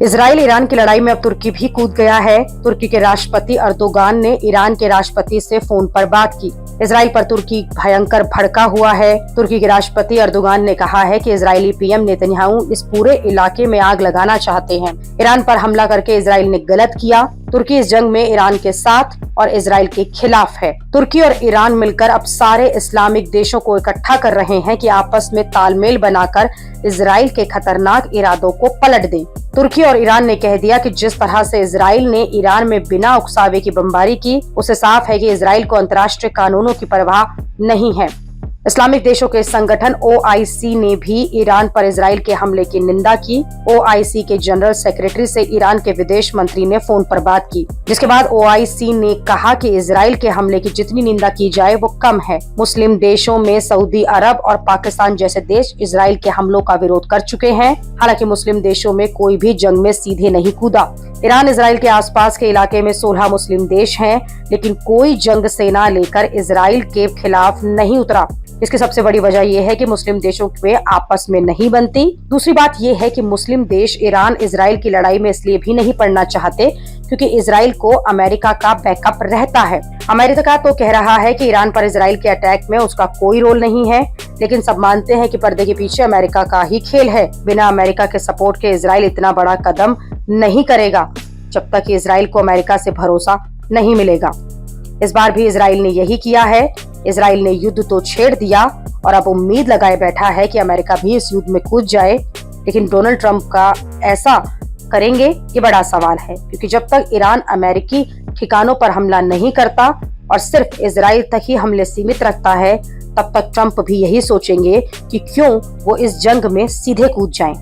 Israel Iran की लड़ाई में अब तुर्की भी कूद गया है। तुर्की के राष्ट्रपति अर्दोगान ने ईरान के राष्ट्रपति से फोन पर बात की। इजराइल पर तुर्की भयंकर भड़का हुआ है। तुर्की के राष्ट्रपति अर्दोगान ने कहा है कि इजरायली पीएम नेतन्याहू इस पूरे इलाके में आग लगाना चाहते हैं। ईरान पर हमला करके इजराइल ने गलत किया। तुर्की इस जंग में ईरान के साथ और इजराइल के खिलाफ है। तुर्की और ईरान मिलकर अब सारे इस्लामिक देशों को इकट्ठा कर रहे हैं कि आपस में तालमेल बनाकर इजराइल के खतरनाक इरादों को पलट दें। तुर्की और ईरान ने कह दिया कि जिस तरह से इजराइल ने ईरान में बिना उकसावे की बमबारी की, उससे साफ है कि इजराइल को अंतर्राष्ट्रीय कानूनों की परवाह नहीं है। इस्लामिक देशों के संगठन OIC ने भी ईरान पर इजराइल के हमले की निंदा की। OIC के जनरल सेक्रेटरी से ईरान के विदेश मंत्री ने फोन पर बात की, जिसके बाद OIC ने कहा कि इजराइल के हमले की जितनी निंदा की जाए वो कम है। मुस्लिम देशों में सऊदी अरब और पाकिस्तान जैसे देश इजराइल के हमलों का विरोध कर चुके हैं। हालांकि मुस्लिम देशों में कोई भी जंग में सीधे नहीं कूदा। ईरान इजराइल के आसपास के इलाके में 16 मुस्लिम देश हैं, लेकिन कोई जंग सेना लेकर इजराइल के खिलाफ नहीं उतरा। इसकी सबसे बड़ी वजह यह है कि मुस्लिम देशों में आपस में नहीं बनती। दूसरी बात यह है कि मुस्लिम देश ईरान इजराइल की लड़ाई में इसलिए भी नहीं पड़ना चाहते क्योंकि इजराइल को अमेरिका का बैकअप रहता है। अमेरिका तो कह रहा है कि ईरान पर इजराइल के अटैक में उसका कोई रोल नहीं है, लेकिन सब मानते हैं कि पर्दे के पीछे अमेरिका का ही खेल है। बिना अमेरिका के सपोर्ट के इजराइल इतना बड़ा कदम नहीं करेगा जब तक इजराइल को अमेरिका से भरोसा नहीं मिलेगा। इस बार भी इजराइल ने यही किया है। इजराइल ने युद्ध तो छेड़ दिया और अब उम्मीद लगाए बैठा है कि अमेरिका भी इस युद्ध में कूद जाए, लेकिन डोनाल्ड ट्रंप का ऐसा करेंगे ये बड़ा सवाल है, क्योंकि जब तक ईरान अमेरिकी ठिकानों पर हमला नहीं करता और सिर्फ इजराइल तक ही हमले सीमित रखता है, तब तक ट्रंप भी यही सोचेंगे कि क्यों वो इस जंग में सीधे कूद जाएं।